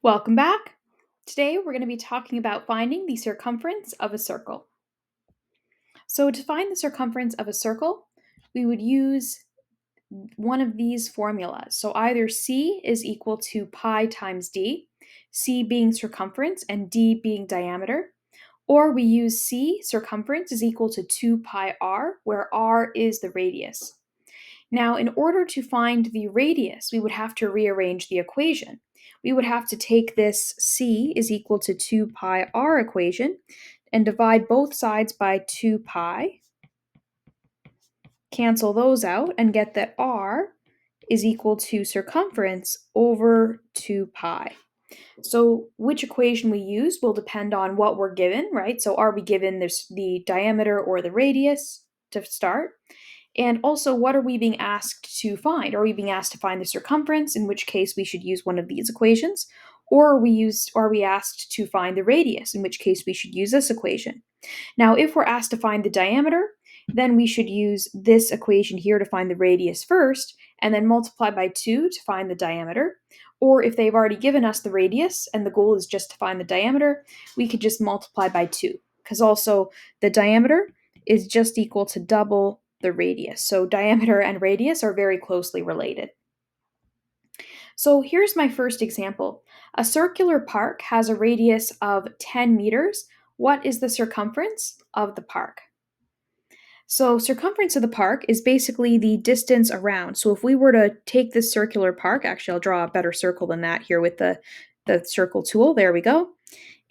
Welcome back. Today we're going to be talking about finding the circumference of a circle. So to find the circumference of a circle, we would use one of these formulas. So either c is equal to pi times d, c being circumference and d being diameter, or we use c, circumference, is equal to 2 pi r, where r is the radius. Now, in order to find the radius, we would have to rearrange the equation. We would have to take this c is equal to 2 pi r equation and divide both sides by 2 pi, cancel those out, and get that r is equal to circumference over 2 pi. So which equation we use will depend on what we're given, right? So are we given the diameter or the radius to start? And also, what are we being asked to find? Are we being asked to find the circumference, in which case we should use one of these equations? Or are we asked to find the radius, in which case we should use this equation? Now, if we're asked to find the diameter, then we should use this equation here to find the radius first, and then multiply by 2 to find the diameter. Or if they've already given us the radius and the goal is just to find the diameter, we could just multiply by 2, because also the diameter is just equal to double the radius. So diameter and radius are very closely related. So here's my first example. A circular park has a radius of 10 meters. What is the circumference of the park? So circumference of the park is basically the distance around. So if we were to take this circular park, actually I'll draw a better circle than that here with the circle tool. There we go.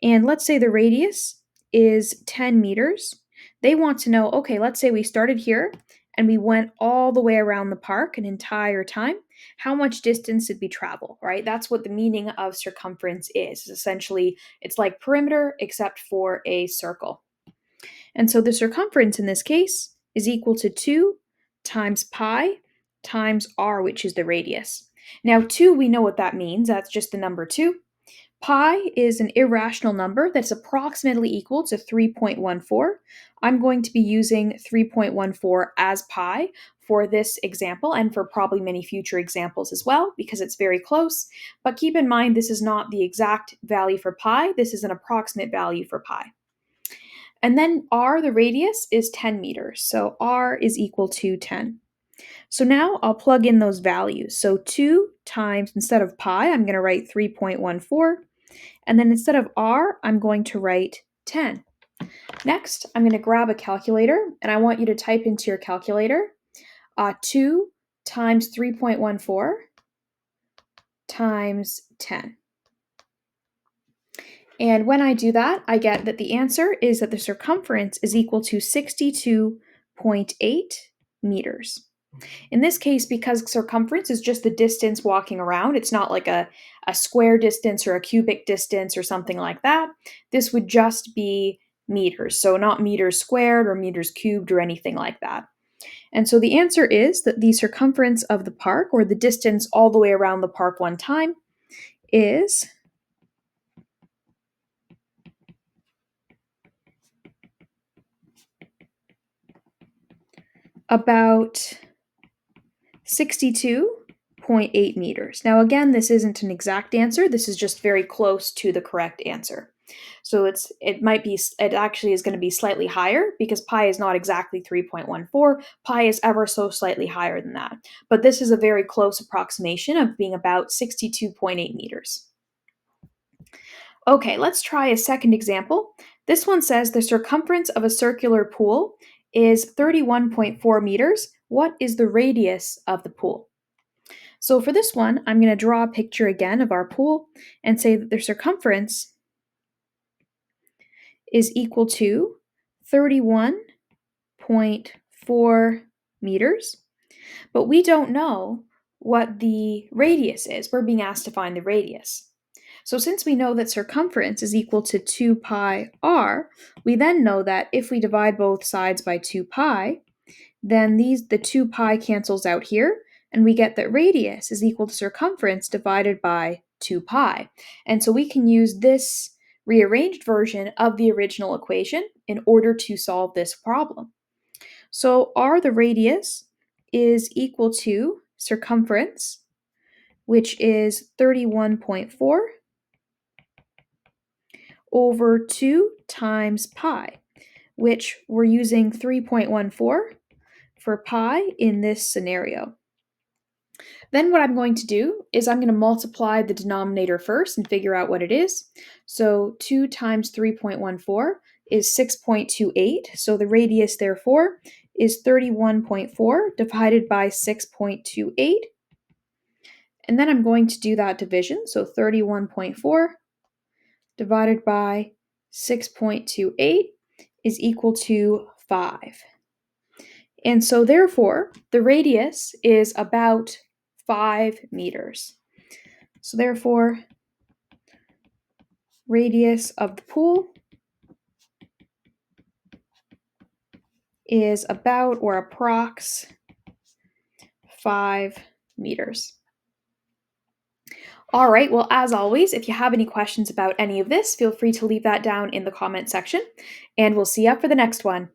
And let's say the radius is 10 meters. They want to know, okay, let's say we started here and we went all the way around the park an entire time. How much distance did we travel, right? That's what the meaning of circumference is. Essentially, it's like perimeter except for a circle. And so the circumference in this case is equal to 2 times pi times r, which is the radius. Now, 2, we know what that means. That's just the number 2. Pi is an irrational number that's approximately equal to 3.14. I'm going to be using 3.14 as pi for this example and for probably many future examples as well because it's very close. But keep in mind, this is not the exact value for pi. This is an approximate value for pi. And then r, the radius, is 10 meters. So r is equal to 10. So now I'll plug in those values. So 2 times, instead of pi, I'm going to write 3.14. And then instead of r, I'm going to write 10. Next, I'm going to grab a calculator, and I want you to type into your calculator 2 times 3.14 times 10. And when I do that, I get that the answer is that the circumference is equal to 62.8 meters. In this case, because circumference is just the distance walking around, it's not like a square distance or a cubic distance or something like that. This would just be meters, so not meters squared or meters cubed or anything like that. And so the answer is that the circumference of the park, or the distance all the way around the park one time, is about 62.8 meters. Now again, this isn't an exact answer. This is just very close to the correct answer. So it actually is going to be slightly higher because pi is not exactly 3.14. Pi is ever so slightly higher than that. But this is a very close approximation of being about 62.8 meters. Okay, let's try a second example. This one says the circumference of a circular pool is 31.4 meters. What is the radius of the pool? So for this one, I'm going to draw a picture again of our pool and say that the circumference is equal to 31.4 meters, but we don't know what the radius is. We're being asked to find the radius. So since we know that circumference is equal to 2 pi r, we then know that if we divide both sides by 2 pi, then the 2 pi cancels out here, and we get that radius is equal to circumference divided by 2 pi. And so we can use this rearranged version of the original equation in order to solve this problem. So r, the radius, is equal to circumference, which is 31.4 over 2 times pi, which we're using 3.14 for pi in this scenario. Then what I'm going to do is I'm going to multiply the denominator first and figure out what it is. So 2 times 3.14 is 6.28. So the radius, therefore, is 31.4 divided by 6.28. And then I'm going to do that division. So 31.4 divided by 6.28 is equal to 5. And so therefore, the radius is about 5 meters. So therefore, radius of the pool is about or approx 5 meters. All right, well, as always, if you have any questions about any of this, feel free to leave that down in the comment section, and we'll see you up for the next one.